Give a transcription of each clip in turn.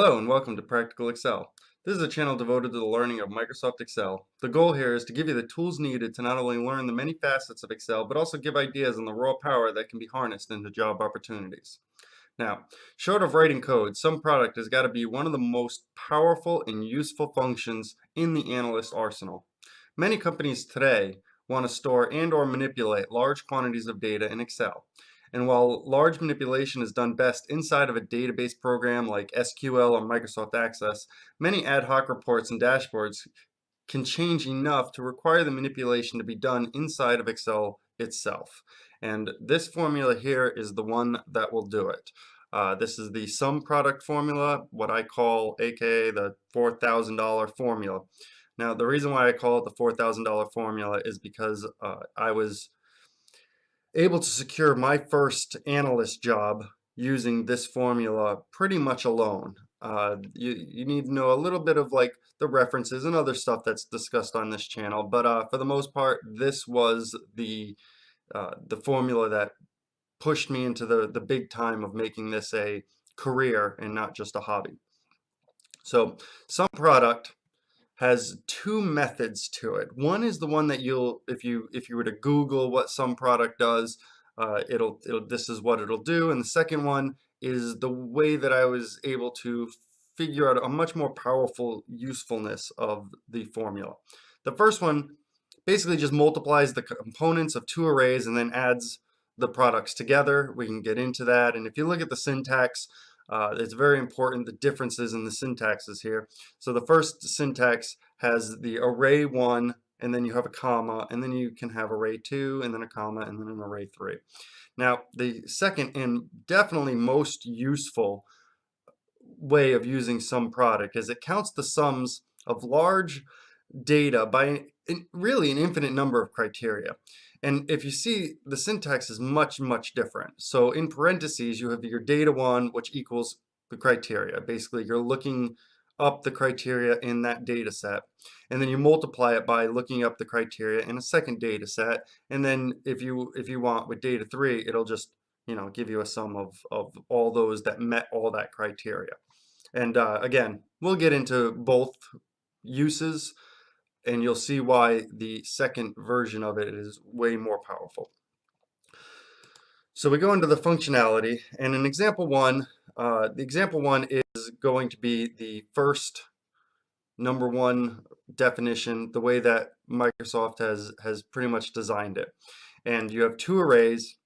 Hello and welcome to Practical Excel. This is a channel devoted to the learning of Microsoft Excel. The goal here is to give you the tools needed to not only learn the many facets of Excel, but also give ideas on the raw power that can be harnessed into job opportunities. Now, short of writing code, SUMPRODUCT has got to be one of the most powerful and useful functions in the analyst arsenal. Many companies today want to store and or manipulate large quantities of data in Excel. And while large manipulation is done best inside of a database program like SQL or Microsoft Access, many ad hoc reports and dashboards can change enough to require the manipulation to be done inside of Excel itself. And this formula here is the one that will do it. This is the sum product formula, what I call aka the $4,000 formula. Now, the reason why I call it the $4,000 formula is because I was able to secure my first analyst job using this formula pretty much alone. You need to know a little bit of like the references and other stuff that's discussed on this channel, but for the most part, this was the formula that pushed me into the big time of making this a career and not just a hobby. So SUMPRODUCT has two methods to it. One is the one that you'll, if you were to Google what SUMPRODUCT does, this is what it'll do. And the second one is the way that I was able to figure out a much more powerful usefulness of the formula. The first one basically just multiplies the components of two arrays and then adds the products together. We can get into that. And if you look at the syntax, it's very important, the differences in the syntaxes here. So the first syntax has the array 1, and then you have a comma, and then you can have array 2, and then a comma, and then an array 3. Now, the second and definitely most useful way of using SUMPRODUCT is it counts the sums of large data by really an infinite number of criteria. And if you see, the syntax is much different. So in parentheses, you have your data 1, which equals the criteria. Basically, you're looking up the criteria in that data set, and then you multiply it by looking up the criteria in a second data set. And then if you want with data 3, it'll just give you a sum of all those that met all that criteria. And again, we'll get into both uses, and you'll see why the second version of it is way more powerful. So we go into the functionality, and in example 1, the example 1 is going to be the first number 1 definition, the way that Microsoft has pretty much designed it. And you have two arrays,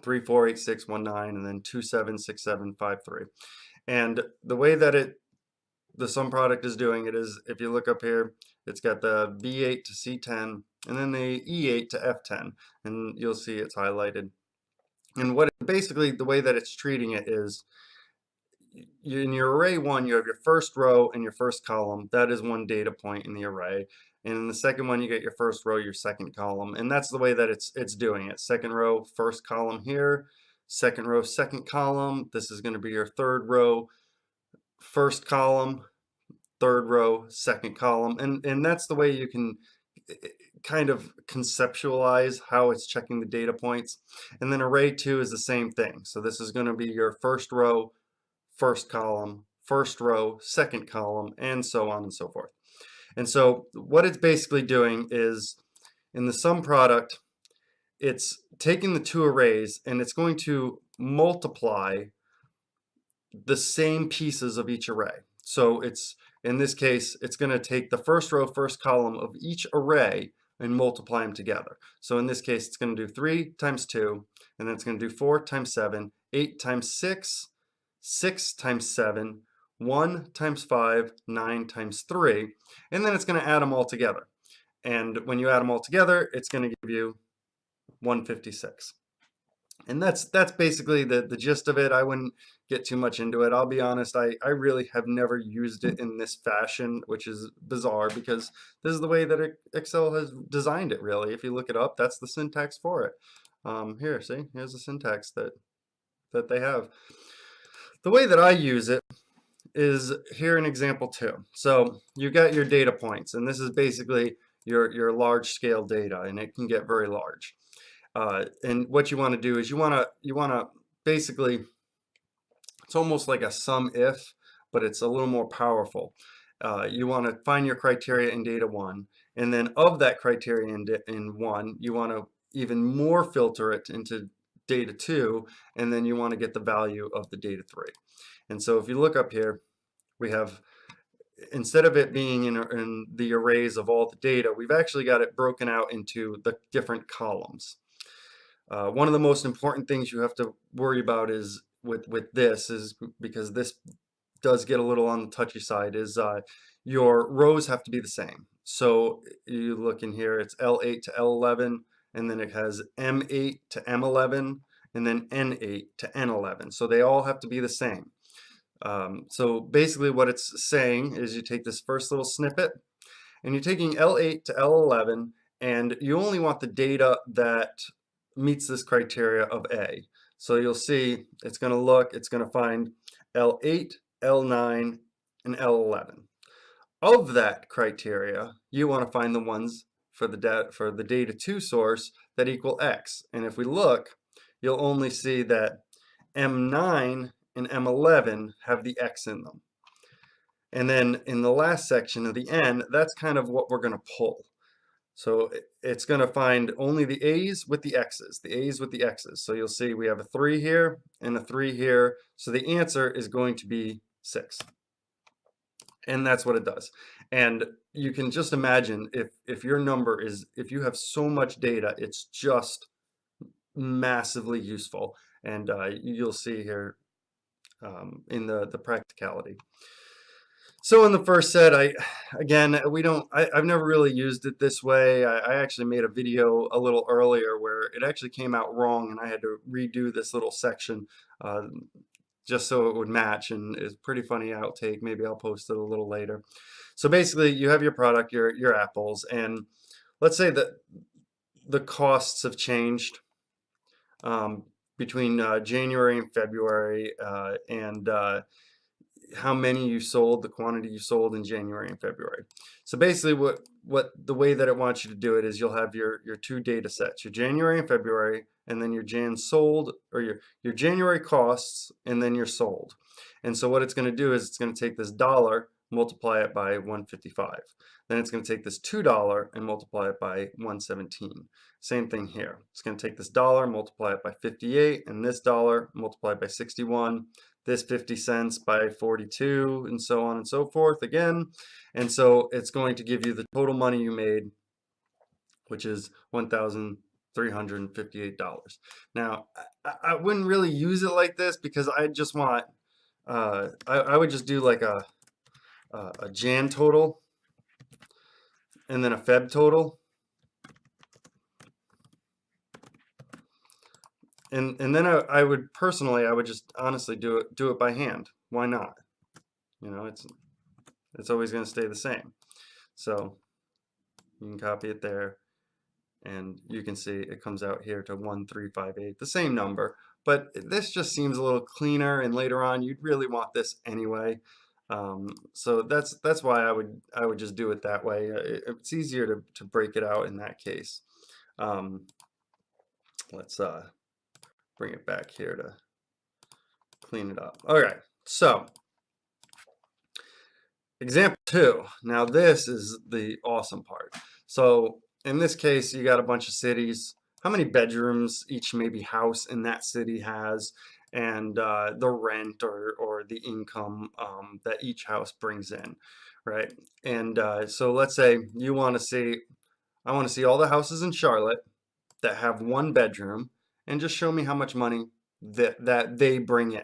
3, 4, 8, 6, 1, 9, and then 2, 7, 6, 7, 5, 3. And the way that the sum product is doing it is, if you look up here, it's got the B8 to C10 and then the E8 to F10, and you'll see it's highlighted. And basically the way that it's treating it is, in your array 1, you have your first row and your first column. That is one data point in the array. And in the second one, you get your first row, your second column, and that's the way that it's doing it. Second row, first column here, second row, second column. This is going to be your third row, first column, third row, second column, and that's the way you can kind of conceptualize how it's checking the data points. And then array 2 is the same thing. So this is going to be your first row, first column, first row, second column, and so on and so forth. And so what it's basically doing is, in the sum product, it's taking the two arrays and it's going to multiply the same pieces of each array. So in this case, it's going to take the first row, first column of each array and multiply them together. So in this case, it's going to do 3 times 2, and then it's going to do 4 times 7, 8 times 6, 6 times 7, 1 times 5, 9 times 3, and then it's going to add them all together. And when you add them all together, it's going to give you 156. And that's basically the gist of it. I wouldn't get too much into it. I'll be honest, I really have never used it in this fashion, which is bizarre because this is the way that Excel has designed it, really. If you look it up, that's the syntax for it. Here, see? Here's the syntax that they have. The way that I use it is here in example 2. So you got your data points, and this is basically your large scale data, and it can get very large. And what you want to do is you want to basically, it's almost like a sum if, but it's a little more powerful. You want to find your criteria in data 1, and then of that criteria in 1, you want to even more filter it into data 2, and then you want to get the value of the data 3. And so if you look up here, we have, instead of it being in the arrays of all the data, we've actually got it broken out into the different columns. One of the most important things you have to worry about is with this, is because this does get a little on the touchy side, is your rows have to be the same. So you look in here, it's L8 to L11, and then it has M8 to M11, and then N8 to N11. So they all have to be the same. So basically what it's saying is you take this first little snippet, and you're taking L8 to L11, and you only want the data that meets this criteria of A. So you'll see it's going to find L8, L9, and L11. Of that criteria, you want to find the ones for the data 2 source that equal X. And if we look, you'll only see that M9 and M11 have the X in them. And then in the last section of the N, that's kind of what we're going to pull. So it's going to find only the A's with the X's, the A's with the X's. So you'll see we have a 3 here and a 3 here. So the answer is going to be 6. And that's what it does. And you can just imagine if your number is, if you have so much data, it's just massively useful. And you'll see here in the practicality. So in the first set, I've never really used it this way. I actually made a video a little earlier where it actually came out wrong, and I had to redo this little section just so it would match, and it's a pretty funny outtake. Maybe I'll post it a little later. So basically, you have your product, your apples, and let's say that the costs have changed between January and February, and how many you sold, the quantity you sold in January and February. So basically what the way that it wants you to do it is you'll have your 2 data sets, your January and February, and then your Jan sold, or your January costs, and then your sold. And so what it's going to do is it's going to take this dollar, multiply it by 155. Then it's going to take this $2 and multiply it by 117. Same thing here. It's going to take this dollar, multiply it by 58, and this dollar multiplied by 61. This 50 cents by 42, and so on and so forth again. And so it's going to give you the total money you made, which is $1,358. Now, I wouldn't really use it like this because I just want, I would just do like a Jan total and then a Feb total. And then I would personally, I would just honestly do it by hand. Why not? You know, it's always going to stay the same. So you can copy it there, and you can see it comes out here to 1358, the same number. But this just seems a little cleaner, and later on you'd really want this anyway. So that's why I would just do it that way. It's easier to break it out in that case. Let's bring it back here to clean it up. All right, so example 2. Now this is the awesome part. So in this case, you got a bunch of cities, how many bedrooms each maybe house in that city has, and the rent or the income that each house brings in, right? And so let's say you want to see, I want to see all the houses in Charlotte that have 1 bedroom, and just show me how much money that they bring in.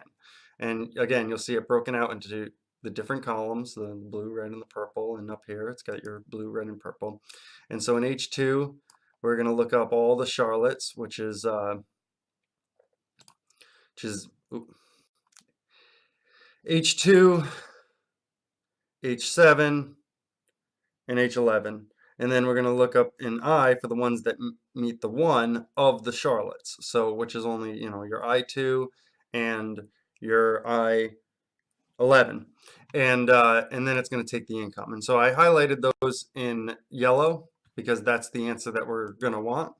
And again, you'll see it broken out into the different columns, the blue, red, and the purple, and up here it's got your blue, red, and purple. And so in H2, we're going to look up all the Charlottes, which is H2, H7, and H11. And then we're going to look up in I for the ones that meet the 1 of the Charlottes. So which is only, you know, your I2 and your I11. And then it's going to take the income. And so I highlighted those in yellow because that's the answer that we're going to want.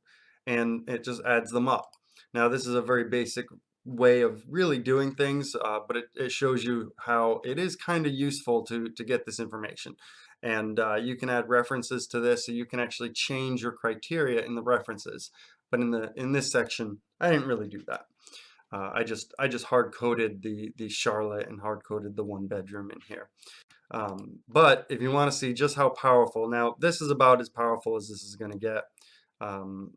And it just adds them up. Now this is a very basic way of really doing things, but it shows you how it is kind of useful to get this information. And you can add references to this, so you can actually change your criteria in the references. But in this section, I didn't really do that. I just hard coded the Charlotte and hard coded the 1 bedroom in here. But if you want to see just how powerful, now this is about as powerful as this is going to get.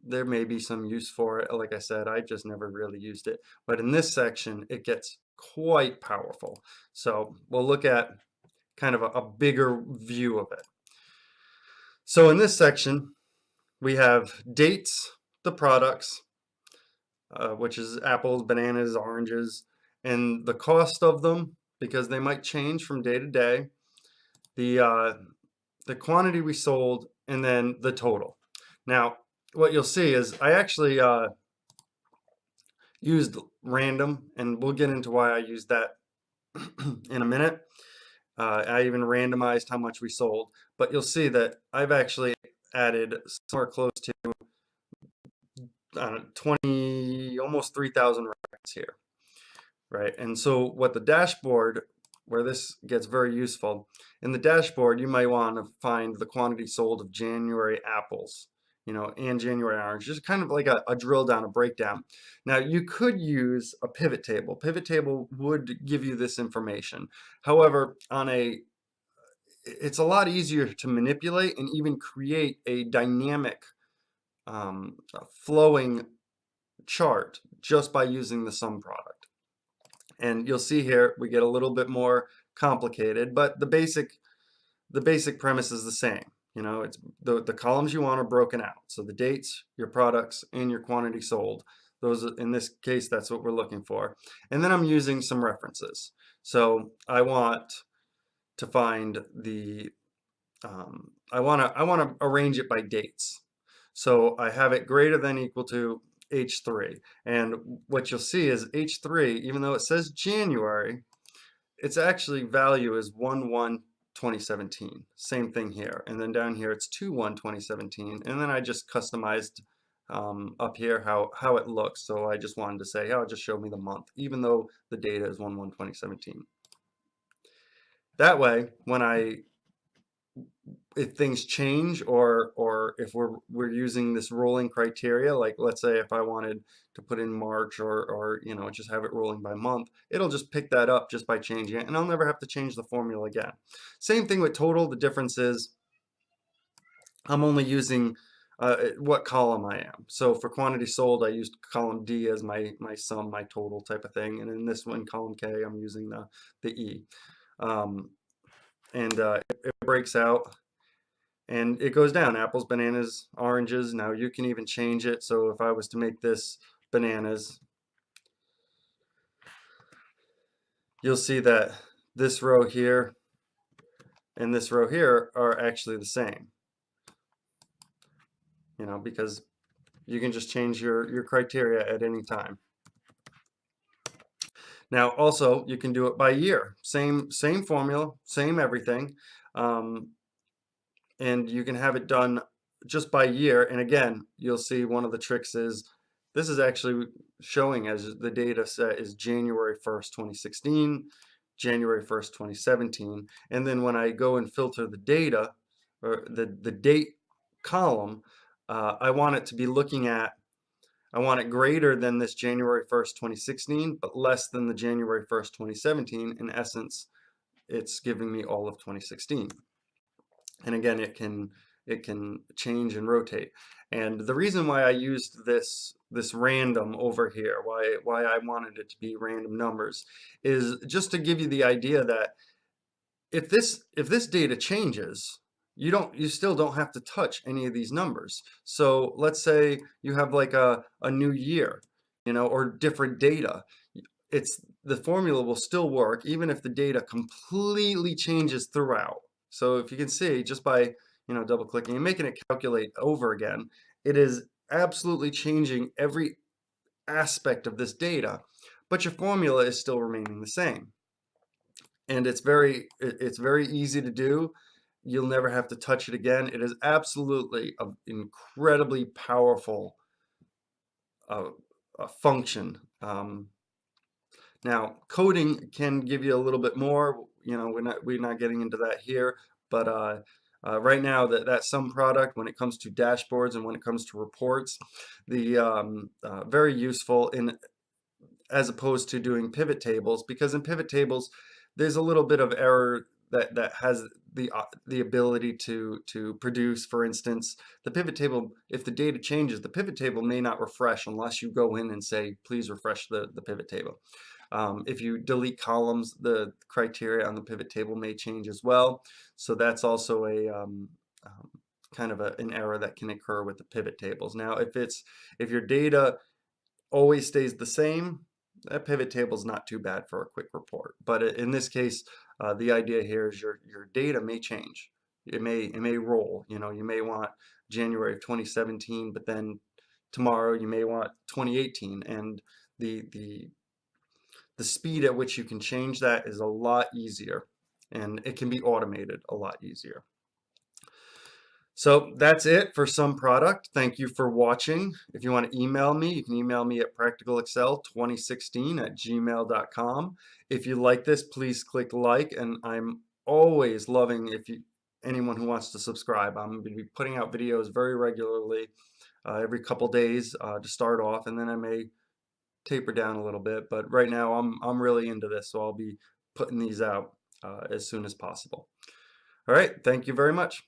There may be some use for it. Like I said, I just never really used it. But in this section, it gets quite powerful. So we'll look at kind of a bigger view of it. So in this section, we have dates, the products, which is apples, bananas, oranges, and the cost of them, because they might change from day to day, the quantity we sold, and then the total. Now, what you'll see is I actually used random, and we'll get into why I used that in a minute. I even randomized how much we sold, but you'll see that I've actually added somewhere close to 20, almost 3,000 records here, right? And so what the dashboard, where this gets very useful, in the dashboard, you might want to find the quantity sold of January apples, and January orange, just kind of like a drill down, a breakdown. Now, you could use a pivot table. Pivot table would give you this information. However, it's a lot easier to manipulate and even create a dynamic flowing chart just by using the sum product. And you'll see here we get a little bit more complicated, but the basic premise is the same. It's the columns you want are broken out. So the dates, your products, and your quantity sold. Those, in this case, that's what we're looking for. And then I'm using some references. So I want to find the I want to arrange it by dates. So I have it greater than equal to H3. And what you'll see is H3, even though it says January, its actually value is 1/1/2017. Same thing here. And then down here it's 2/1/2017. And then I just customized up here how it looks. So I just wanted to say, oh, just show me the month, even though the data is 1/1/2017. That way, if things change, or if we're using this rolling criteria, like let's say if I wanted to put in March, or just have it rolling by month, it'll just pick that up just by changing it, and I'll never have to change the formula again. Same thing with total. The difference is I'm only using what column I am. So for quantity sold, I used column D as my sum, my total type of thing, and in this one, column K, I'm using the E. And it breaks out. And it goes down: apples, bananas, oranges. Now you can even change it. So if I was to make this bananas, you'll see that this row here and this row here are actually the same. Because you can just change your criteria at any time. Now also you can do it by year. Same formula, same everything. And you can have it done just by year. And again, you'll see one of the tricks is this is actually showing as the data set is January 1st, 2016, January 1st, 2017. And then when I go and filter the data, or the date column, I want it to be looking at, I want it greater than this January 1st, 2016, but less than the January 1st, 2017. In essence, it's giving me all of 2016. And again, it can change and rotate. And the reason why I used this random over here, why I wanted it to be random numbers, is just to give you the idea that if this data changes, you still don't have to touch any of these numbers. So let's say you have like a new year, or different data. The formula will still work even if the data completely changes throughout. So if you can see, just by double clicking and making it calculate over again, it is absolutely changing every aspect of this data, but your formula is still remaining the same. And it's very easy to do. You'll never have to touch it again. It is absolutely an incredibly powerful function. Now, coding can give you a little bit more. We're not getting into that here, but right now that some product, when it comes to dashboards and when it comes to reports, the very useful in as opposed to doing pivot tables, because in pivot tables there's a little bit of error that has the ability to produce. For instance, the pivot table, if the data changes, the pivot table may not refresh unless you go in and say, please refresh the pivot table. If you delete columns, the criteria on the pivot table may change as well. So that's also a um, kind of an error that can occur with the pivot tables. Now, if your data always stays the same, that pivot table is not too bad for a quick report. But in this case, the idea here is your data may change. It may roll. You may want January of 2017, but then tomorrow you may want 2018, and the the speed at which you can change that is a lot easier, and it can be automated a lot easier. So that's it for SUMPRODUCT. Thank you for watching. If you want to email me, you can email me at practicalexcel2016@gmail.com. If you like this, please click like, and I'm always loving anyone who wants to subscribe. I'm going to be putting out videos very regularly, every couple days to start off, and then I may taper down a little bit. But right now I'm really into this, so I'll be putting these out as soon as possible. All right, thank you very much.